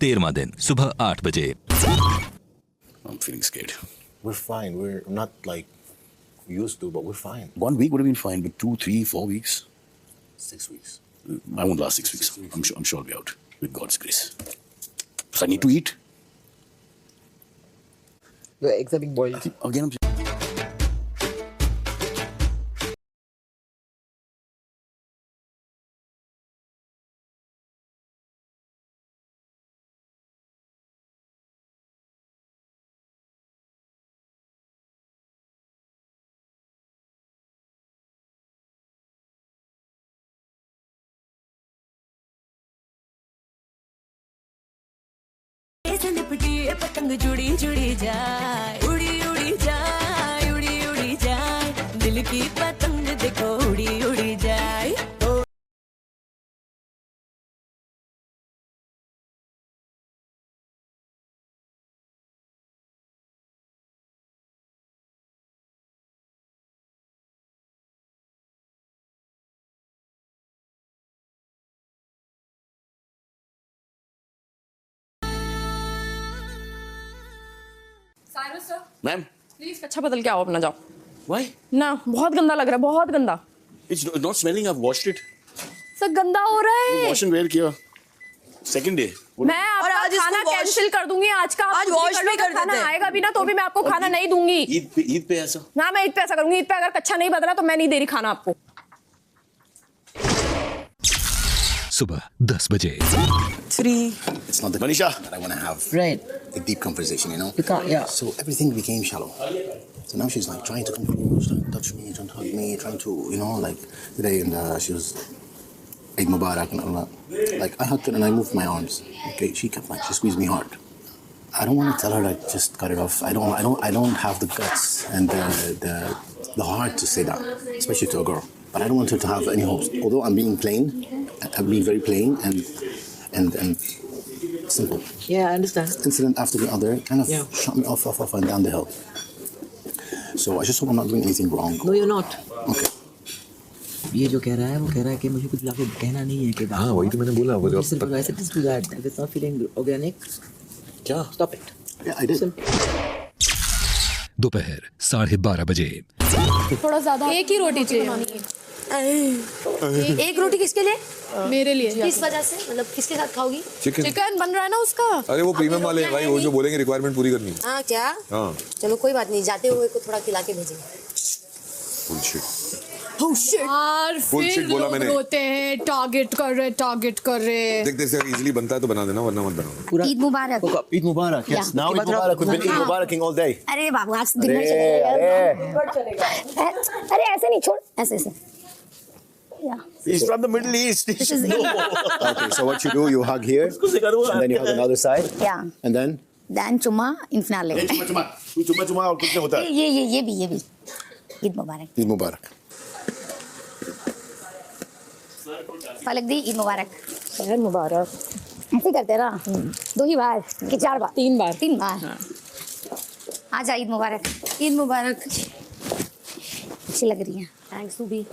13वां दिन सुबह 8 बजे। I'm feeling scared. We're fine. We're not like used to, but we're fine. 1 week would have been fine, but 2, 3, 4 weeks. 6 weeks. I won't last 6 weeks. I'm sure I'll be out with God's grace. So I need to eat. The eggs are being boiled. Again, I'm पतंग जुड़ी जुड़ी जाए, उड़ी उड़ी जाए, उड़ी उड़ी जाए, दिल की पतंग देखो उड़ी उड़ी जाए। Ma'am, प्लीज अच्छा बदल के आओ अपना, जाओ। why? ना बहुत गंदा लग रहा है, बहुत गंदा। It's not smelling. I've washed it. सब गंदा हो रहा है। Wash and wear किया. Second day. मैं आपका खाना कैंसिल कर दूंगी आज का। आज wash भी कर खाना देते हैं। आएगा भी ना तो भी मैं आपको खाना नहीं दूंगी। ईद पे ऐसा? ना मैं ईद पे ऐसा करूंगी। ईद पे अगर कच्चा नहीं बदला तो मैं नहीं दे रही खाना आपको। सुबह 10 बजे। 3. It's not the Manisha that I want to have. Right. A deep conversation, you know. You can't, yeah. So everything became shallow. So now she's like trying to come close, trying to touch me, trying to hug me, trying to, you know, like today, and she was Eid Mubarak and all that. Like I hugged her and I moved my arms. Okay, she kept like she squeezed me hard. I don't want to tell her like just cut it off. I don't have the guts and the heart to say that, especially to a girl. But I don't want her to have any hopes. Although I'm being plain, I'm being very plain and simple. Yeah, I understand. Incident after the other kind of shot me off and down the hill. So I just hope I'm not doing anything wrong. No, you're not. Okay. ये जो कह रहा है वो कह रहा है कि मुझे कुछ लाके कहना नहीं है कि हाँ वही तो मैंने बोला वो जो सिर्फ ऐसे just do that. If it's not feeling organic, क्या? stop it. Yeah, I did. दोपहर 12:30 बजे। थोड़ा ज्यादा। एक ही रोटी चाहिए। एक रोटी किसके लिए? मेरे लिए। किस वजह से? मतलब किसके साथ खाओगी? चिकन बन रहा है ना उसका। अरे वो प्रीमियम वाले हैं भाई, वो जो बोलेंगे रिक्वायरमेंट पूरी करनी है। हाँ क्या? हाँ। चलो कोई बात नहीं, जाते हुए को थोड़ा खिला के भेजेंगे। यार फिर बोला लोग मैंने। रोते हैं, टारगेट कर रहे। देख देख से इजीली बनता है तो बना देना वरना मत बनाओ। ईद मुबारक। Eid Mubarak. Yes. Now Eid Mubarak. We've been Eid Mubaraking all day. अरे बाबू आज दिन भर चलेगा। अरे ऐसे नहीं, छोड़ ऐसे ऐसे। He's from the Middle East. This is Eid. Okay, so what you do, you hug here, and then you hug another side, Yeah. and then Then चुम्मा इन फिनाले। चुम्मा और कुछ नहीं होता है। ये भी। ईद मुबारक। Eid Mubarak. फलक दी ईद मुबारक। ईद मुबारक। ऐसे करते हैं ना? 2 ही बार कि 4 बार? 3 बार। 3 बार। आजा ईद मुबारक। ईद मुबारक। अच्छी लग रही है। थैंक्स भी।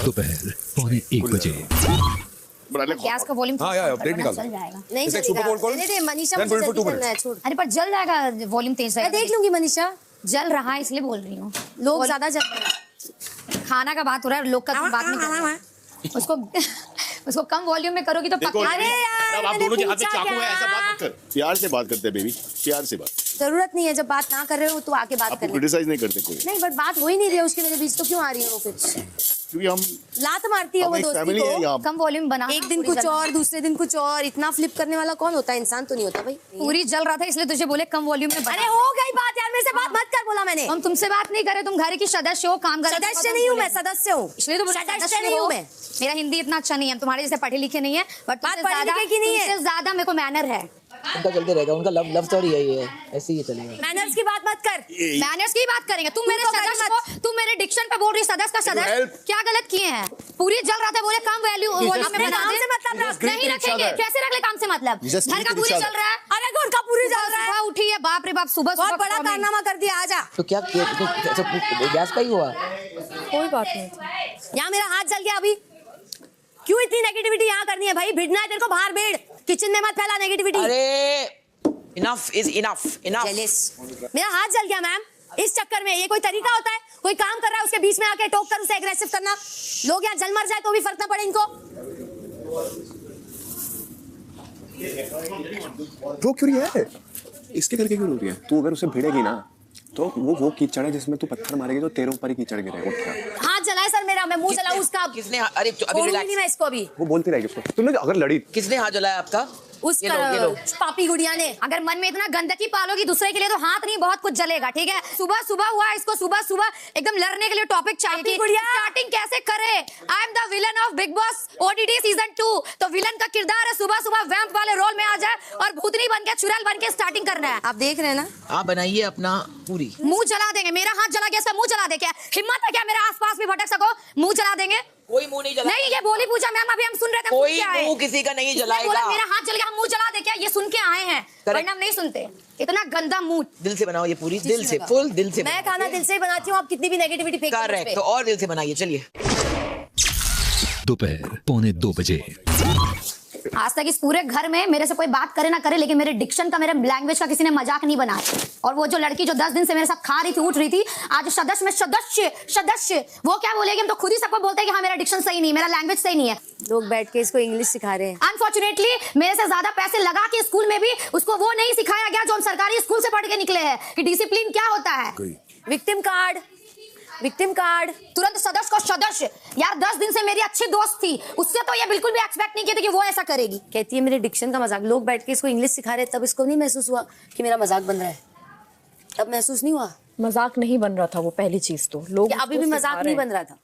दोपहर 1:45 बजे। गैस का वॉल्यूम हाँ यार प्लेट निकाल। चल जाएगा। नहीं चलेगा। दे मनीषा Then मुझे put it for 2 जल्दी करना है, छोड़। अरे पर जल जाएगा, वॉल्यूम तेज है। मैं देख लूंगी मनीषा। जल रहा है इसलिए बोल रही हूँ। लोग ज्यादा जल रहे हैं। खाना का बात हो रहा है, लोग का तुम बात नहीं कर रहे हो। उसको कम वॉल्यूम में करोगी तो पक्का। अरे यार आप दोनों के हाथ में पूछा चाकू है, क्या? ऐसा बात मत कर। प्यार से बात करते हैं बेबी, प्यार से बात। जरूरत नहीं है, जब बात ना कर रहे हो तो आके बात आपको कर। क्रिटिसाइज नहीं करते कोई, नहीं बट बात हो ही नहीं रही है उसके मेरे बीच, तो क्यों आ रही है वो फिर? क्योंकि हम लात मारती है वो एक दोस्ती फैमिली है को। यहाँ। कम वॉल्यूम बना। एक दिन कुछ और, दूसरे दिन कुछ और। इतना फ्लिप करने वाला कौन होता है? इंसान तो नहीं होता भाई। पूरी जल रहा था इसलिए तुझे बोले कम वॉल्यूम में बना। अरे हो गई बात यार, मेरे से बात मत कर, बोला मैंने। हम तुमसे बात नहीं करे, तुम घर की सदस्य हो, काम कर। सदस्य नहीं हूँ मैं, सदस्य हूँ। इसलिए तो सदस्य नहीं हूँ मैं। मेरा हिंदी इतना अच्छा नहीं है, तुम्हारे जैसे पढ़े लिखे नहीं है, बट बात पढ़े लिखे की नहीं है। तुमसे ज्यादा मेरे को मैनर है। उनका चलते रहेगा, उनका लव स्टोरी है ये, ऐसे ही चलेगा। मैनर्स की बात मत कर। मैनर्स की बात करेंगे। तुम मेरे तो सदस्य हो, तुम मेरे डिक्शन पे बोल रही सदस्य का सदस्य। क्या गलत किए हैं? पूरी जल रहा था, बोले कम वैल्यू वॉल्यूम में बना काम दे। से मतलब रख। नहीं रखेंगे, कैसे रख ले काम से मतलब? घर का पूरी चल रहा है। अरे घर का पूरी चल रहा है। सुबह उठी है, बाप रे बाप, सुबह बहुत बड़ा कारनामा कर दिया। आजा। तो क्या गैस का ही हुआ? कोई बात नहीं। यहाँ मेरा हाथ जल गया अभी। क्यों इतनी नेगेटिविटी यहाँ करनी है भाई? भिड़ना है तेरे को बाहर भिड़, किचन में मत फैला नेगेटिविटी। अरे इनफ इज इनफ इनफ। जेलिस। मेरा हाथ जल गया मैम इस चक्कर में। ये कोई तरीका होता है? कोई काम कर रहा है उसके बीच में आके टोक कर उसे एग्रेसिव करना? लोग यहाँ जल मर जाए तो भी फर्क ना पड़े इनको। रो क्यों रही है? इसके करके क्यों रो रही है? तू अगर उसे भिड़ेगी ना तो वो कीचड़ है जिसमें तू पत्थर मारेगी तो तेरे ऊपर ही कीचड़ गिरेगा। उठ के हाथ जलाए सर मेरा, मैं मुंह जलाऊं उसका? किसने अरे अभी छोड़ूंगी रिलैक्स। नहीं मैं इसको अभी। वो बोलती रहेगी उसको। तुमने अगर लड़ी, किसने हाथ जलाया आपका? उस ये लो। पापी गुड़िया ने। अगर मन में इतना गंदगी पालोगी दूसरे के लिए तो हाथ नहीं बहुत कुछ जलेगा, ठीक है? सुबह सुबह हुआ इसको, सुबह सुबह एकदम लड़ने के लिए टॉपिक चाहिए कि स्टार्टिंग कैसे करे। I am the villain of big boss OTT season 2। तो विलन का किरदार है सुबह सुबह वैम्प वाले रोल में आ जाए और भूतनी बन के चुड़ैल बन के स्टार्टिंग करना है। आप देख रहे हैं ना? आप बनाइए अपना पूरी। मुंह जला देंगे। मेरा हाथ जला गया, इसका मुंह जला दे। क्या हिम्मत है क्या मेरे आसपास भी भटक सको? मुंह जला देंगे? कोई मुंह नहीं जला। नहीं, ये बोली पूजा मैम अभी हम सुन रहे थे। कोई क्या है? मुंह किसी का नहीं इसने जलाएगा। बोला मेरा हाथ जल गया, हम मुंह जला दे। क्या ये सुन के आए हैं? वरना हम नहीं सुनते। इतना गंदा मुंह। दिल से बनाओ ये पूरी, दिल से, फुल दिल से। मैं खाना दिल से ही बनाती हूँ, आप कितनी भी नेगेटिविटी फेंक दो करेक्ट, तो और दिल से बनाइए। चलिए। दोपहर 1:45 बजे। आज तक इस पूरे घर में मेरे से कोई बात करे ना करे, लेकिन मेरे डिक्शन का, मेरे लैंग्वेज का किसी ने मजाक नहीं बनाया। और वो जो लड़की जो 10 दिन से मेरे साथ खा रही थी, उठ रही थी, आज सदस्य में सदस्य वो क्या बोलेगी? हम तो खुद ही सबको बोलते हैं कि हाँ मेरा डिक्शन सही नहीं, मेरा लैंग्वेज सही नहीं है। लोग बैठ के इसको इंग्लिश सिखा रहे हैं। अनफॉर्चुनेटली मेरे से ज्यादा पैसे लगा के स्कूल में भी उसको वो नहीं सिखाया गया जो हम सरकारी स्कूल से पढ़ के निकले हैं कि डिसिप्लिन क्या होता है। Victim card, victim card. तुरंत सदस्य को सदस्य। यार 10 दिन से मेरी अच्छी दोस्त थी, उससे तो ये बिल्कुल भी एक्सपेक्ट नहीं किया था कि वो ऐसा करेगी। कहती है मेरे डिक्शन का मजाक। लोग बैठ के इसको इंग्लिश सिखा रहे, तब इसको नहीं महसूस हुआ कि मेरा मजाक बन रहा है? तब महसूस नहीं हुआ? मजाक नहीं बन रहा था वो, पहली चीज तो लोग अभी भी मजाक नहीं बन रहा था।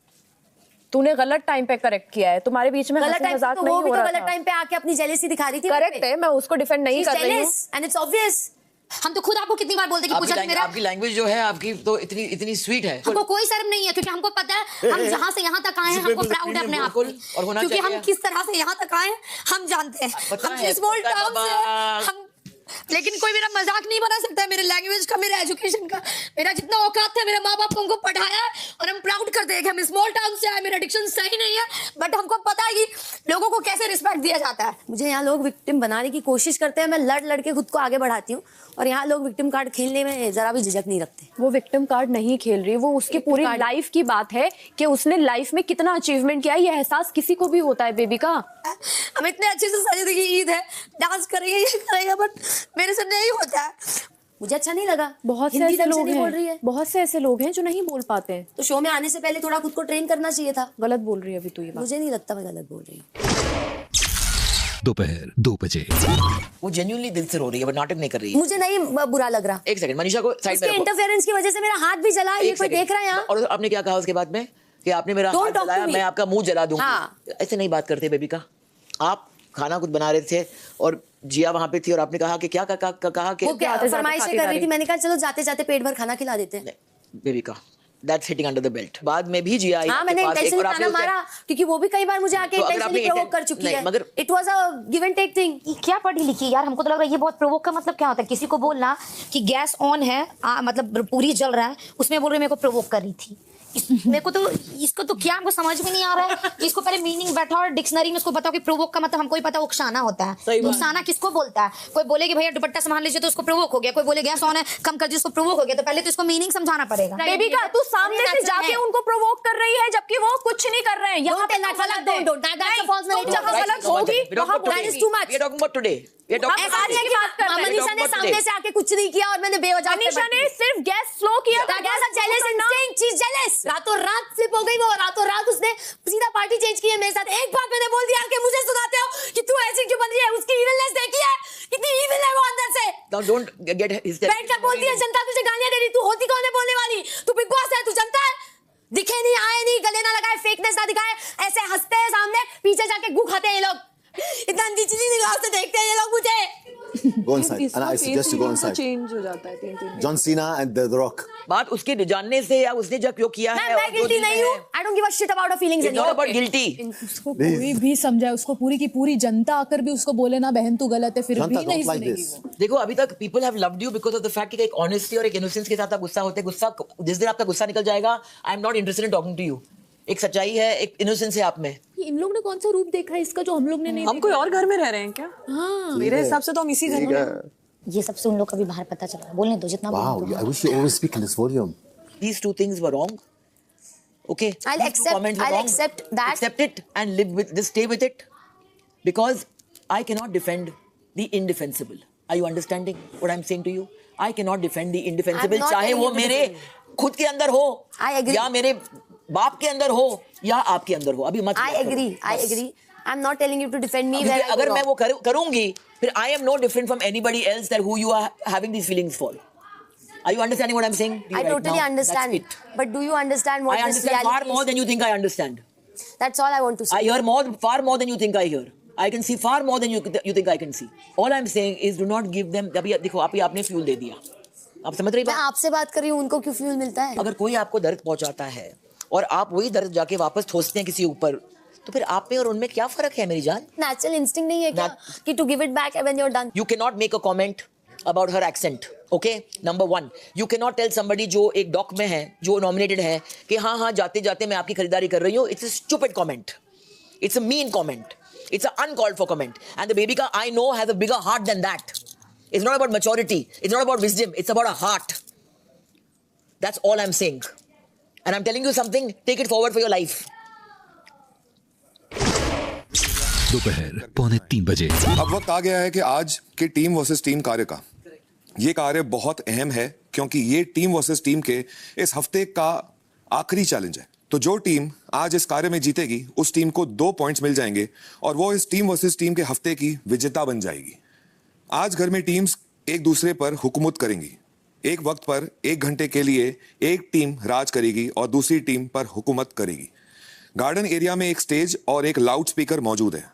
तूने गलत टाइम पे करेक्ट किया है। तुम्हारे बीच में गलत टाइम मजाक तो नहीं वो भी हो तो रहा गलत था। टाइम पे आके अपनी जेलेसी दिखा रही थी। करेक्ट है, मैं उसको डिफेंड नहीं कर रही हूँ। And it's obvious. हम तो खुद आपको कितनी बार बोलते कि पूजा मेरा आपकी लैंग्वेज जो है आपकी तो इतनी स्वीट है। हमको कोई शर्म नहीं है क्योंकि हमको पता है हम जहाँ से यहाँ तक आए हैं, हमको प्राउड है अपने आप पे। और होना क्योंकि हम चाहिए। किस तरह से यहाँ तक आए हैं हम जानते हैं। पता हम है, स्मॉल पता है टाउन से बाबा। हम, लेकिन कोई मेरा मजाक नहीं बना सकता है मेरे लैंग्वेज का, मेरे एजुकेशन का। मेरा जितना औकात था, मेरे माँ बाप को हमको पढ़ाया और हम प्राउड करते हैं कि हम स्मॉल टाउन से आए। मेरा डिक्शन सही नहीं है, बट हमको पता है कि लोगों को कैसे रिस्पेक्ट दिया जाता है। मुझे यहाँ लोग विक्टिम बनाने की कोशिश करते हैं, मैं लड़ के खुद को आगे बढ़ाती हूँ, और यहाँ लोग विक्टिम कार्ड खेलने में जरा भी झिझक नहीं रखते। वो विक्टिम कार्ड नहीं खेल रही, वो उसकी पूरी लाइफ की बात है कि उसने लाइफ में कितना अचीवमेंट किया। ये एहसास किसी को भी होता है बेबी का। हम इतने अच्छे से सजे कि ईद है, डांस करेंगे, ये करेंगे, बट मेरे से नहीं होता है। मुझे अच्छा नहीं लगा। बहुत से ऐसे लोग हैं, बहुत से ऐसे लोग हैं जो नहीं बोल पाते हैं। तो शो में आने से पहले थोड़ा खुद को ट्रेन करना चाहिए था। गलत बोल रही है अभी तू ये बात। मुझे नहीं लगता मैं गलत बोल रही हूँ। दोपहर 2 बजे। वो जेन्युइनली दिल से रो रही है, बट नाटक नहीं कर रही है। मुझे नहीं बुरा लग रहा। एक सेकंड, मनीषा को साइड में उसके रखो। इंटरफेरेंस की वजह से मेरा हाथ भी जला। ये कोई देख रहा है यहाँ? और आपने क्या कहा उसके बाद में कि आपने मेरा Don't हाथ talk to जलाया, me. मैं आपका मुंह जला दूंगी। हाँ। ऐसे नहीं बात करते बेबी का। आप खाना कुछ बना रहे थे और जिया वहां पे थी और आपने कहा कि क्या कहा कि वो क्या फरमाइशें कर रही थी, मैंने कहा चलो जाते जाते पेट भर खाना खिला देते हैं। बेबी का that's hitting under the belt. बाद में भी जिया आई हाँ, मैंने इंटेंशनली खाना मारा क्योंकि वो भी कई बार मुझे आके तो अगर इंटेंशनली आपने प्रोवोक कर चुकी नहीं, है। मगर it was a give and take thing. क्या पढ़ी लिखी यार, हमको तो लग रहा है ये बहुत प्रोवोक का मतलब क्या होता है? किसी को बोलना कि गैस ऑन है, मतलब पूरी जल रहा है, उसमें बोल रहे मेरे को प्रोवोक कर रही थी। मेरे को तो इसको तो क्या हमको समझ में नहीं आ रहा है कि इसको पहले मीनिंग बैठा और डिक्शनरी में उसको बताओ कि प्रोवोक का मतलब हमको ही पता उकसाना होता है। उकसाना किसको बोलता है? कोई बोले कि भैया दुपट्टा संभाल लीजिए तो उसको प्रोवोक हो गया, कोई बोले गैस ऑन है कम कर दीजिए उसको प्रोवोक हो गया। तो पहले तो इसको मीनिंग समझाना पड़ेगा। बेबी का तू सामने से जाके उनको प्रोवोक कर रही है जबकि वो कुछ नहीं कर रहे हैं। यहाँ पे गलत है। जहाँ गलत होगी वहाँ That is too much. We are talking about today. We are talking ऐसा नहीं है कि मनीषा ने सामने से आके कुछ नहीं किया और मैंने बेवजह मनीषा ने सिर्फ गैस स्लो किया था। रातों रात फ्लिप हो गई वो। रातों रात उसने सीधा पार्टी चेंज की है मेरे साथ। एक बार मैंने बोल दिया कि मुझे सुनाते हो कि तू ऐसी क्यों बन रही है। उसकी इविलनेस देखी है, कितनी इविल है वो अंदर से। Now don't get his बैठ कर बोलती है जनता तुझे गालियां दे रही, तू होती कौन है बोलने वाली? तू बिग बॉस है, तू जनता है। दिखे नहीं, आए नहीं, गले ना लगाए, फेकनेस ना दिखाए, ऐसे हंसते हैं सामने, पीछे जाके गू खाते हैं ये लोग। इतना नीची निगाह से देखते हैं ये लोग मुझे। Go inside. And I suggest you go inside. Change हो जाता है 3-3 John Cena and The Rock. बात उसके जानने से या उसने जब क्यों किया है। मैं गिल्टी नहीं हूँ। I don't give a shit about her feelings It's not anymore. about guilty. उसको कोई भी समझाए, उसको पूरी की पूरी जनता आकर भी उसको बोले ना बहन तू गलत है, फिर Janta, भी नहीं don't like सुनेगी this. वो। देखो अभी तक people have loved you because of the fact कि एक ऑनेस्टी और एक इनोसेंस के साथ आप गुस्सा होते हैं। गुस्सा जिस दिन आपका गुस्सा निकल जाएगा, I am not interested in talking to you. एक सच्चाई है, एक इनोसेंस है आप में। इन लोग ने कौन सा रूप देखा है इसका जो हम लोग ने नहीं हम कोई और घर में रह रहे हैं क्या? हाँ मेरे हिसाब से तो हम इसी घर में हैं। ये सबसे उन लोग का भी बाहर पता चला, बोलने दो जितना Wow, बोलने दो। I wish you always speak in this volume. These two things were wrong. Okay. I'll These two accept- comments were I'll wrong. accept that. Accept it and live with this. Stay with it, because I cannot defend the indefensible. Are you understanding what I'm saying to you? I cannot defend the indefensible. I'm not चाहे telling वो you to मेरे defend. खुद के अंदर हो, I agree. या मेरे बाप के अंदर हो, या आपके अंदर हो. अभी मत. I agree. I agree. I'm not telling you to defend me. क्योंकि where I अगर go मैं wrong. वो करूंगी, फिर I am no different from anybody else that who you are having these feelings for. Are you understanding what I'm saying to you I right totally now? understand. That's it. But do you understand what I this understand far reality more is? than you think I understand. That's all I want to say. I hear far more than you think I hear. I can see far more than you think I can see. All I'm saying is do not give them. अभी देखो आपने fuel दे दिया. आप समझ रही मैं बात? आपसे बात कर रही हूँ, उनको क्यों फ्यूल मिलता है? अगर कोई आपको दर्द पहुंचाता है और आप वही दर्द जाके वापस ठोसते हैं किसी ऊपर, तो फिर आप में और उनमें क्या फर्क है मेरी जान? Natural instinct नहीं है क्या कि to give it back when you're done? You cannot make a comment about her accent. Okay? Number one, you cannot tell somebody जो एक डॉक में है, जो nominated है, कि हाँ जाते जाते मैं आपकी खरीदारी कर रही हूँ. It's a stupid comment. It's a mean comment. It's an uncalled for comment. And the baby ka I know has a bigger heart than that. It's not about maturity. It's not about wisdom. It's about a heart. That's all I'm saying. And I'm telling you something. Take it forward for your life. दोपहर 2:45 बजे। अब वक्त आ गया है कि आज के team versus team कार्य का। ये कार्य बहुत अहम है क्योंकि ये टीम वर्सेस टीम के इस हफ्ते का आखिरी चैलेंज है। तो जो टीम आज इस कार्य में जीतेगी उस टीम को 2 पॉइंट्स मिल जाएंगे और वो इस टीम वर्सेस टीम के हफ्ते की विजेता बन जाएगी। आज घर में टीम्स एक दूसरे पर हुकूमत करेंगी। एक वक्त पर 1 घंटे के लिए एक टीम राज करेगी और दूसरी टीम पर हुकूमत करेगी। गार्डन एरिया में एक स्टेज और एक लाउड स्पीकर मौजूद है।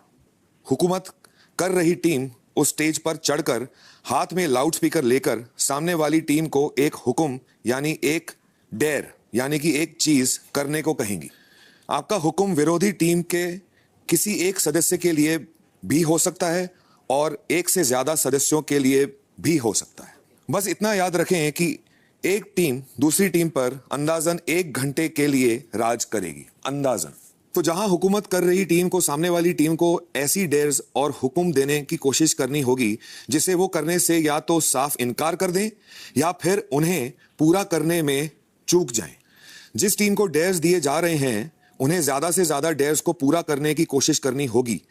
हुकूमत कर रही टीम उस स्टेज पर चढ़कर हाथ में लाउड स्पीकर लेकर सामने वाली टीम को एक हुक्म यानी एक डेयर यानी कि एक चीज करने को कहेंगी। आपका हुक्म विरोधी टीम के किसी एक सदस्य के लिए भी हो सकता है और एक से ज्यादा सदस्यों के लिए भी हो सकता है। बस इतना याद रखें कि एक टीम दूसरी टीम पर अंदाजन 1 घंटे के लिए राज करेगी। अंदाजन। तो जहां हुकूमत कर रही टीम को सामने वाली टीम को ऐसी डेयर्स और हुक्म देने की कोशिश करनी होगी जिसे वो करने से या तो साफ इनकार कर दें या फिर उन्हें पूरा करने में चूक जाएं। जिस टीम को डेयर्स दिए जा रहे हैं उन्हें ज्यादा से ज्यादा डेयर्स को पूरा करने की कोशिश करनी होगी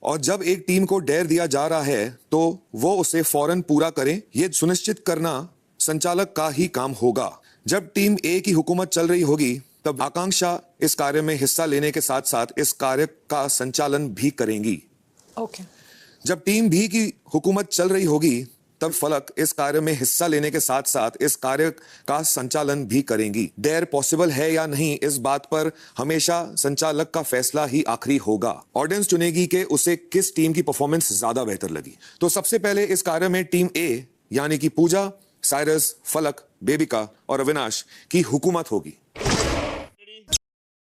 और जब एक टीम को डेयर दिया जा रहा है तो वो उसे फौरन पूरा करें। यह सुनिश्चित करना संचालक का ही काम होगा। जब टीम ए की हुकूमत चल रही होगी तब आकांक्षा इस कार्य में हिस्सा लेने के साथ साथ इस कार्य का संचालन भी करेंगी। ओके। जब टीम बी की हुकूमत चल रही होगी तब फलक इस कार्य में हिस्सा लेने के साथ साथ इस कार्य का संचालन भी करेंगी। डेयर पॉसिबल है या नहीं इस बात पर हमेशा संचालक का फैसला ही आखिरी होगा। ऑडियंस चुनेगी कि उसे किस टीम की परफॉर्मेंस ज्यादा बेहतर लगी। तो सबसे पहले इस कार्य में टीम ए यानी कि पूजा, साइरस, फलक, बेबिका और अविनाश की हुकूमत होगी।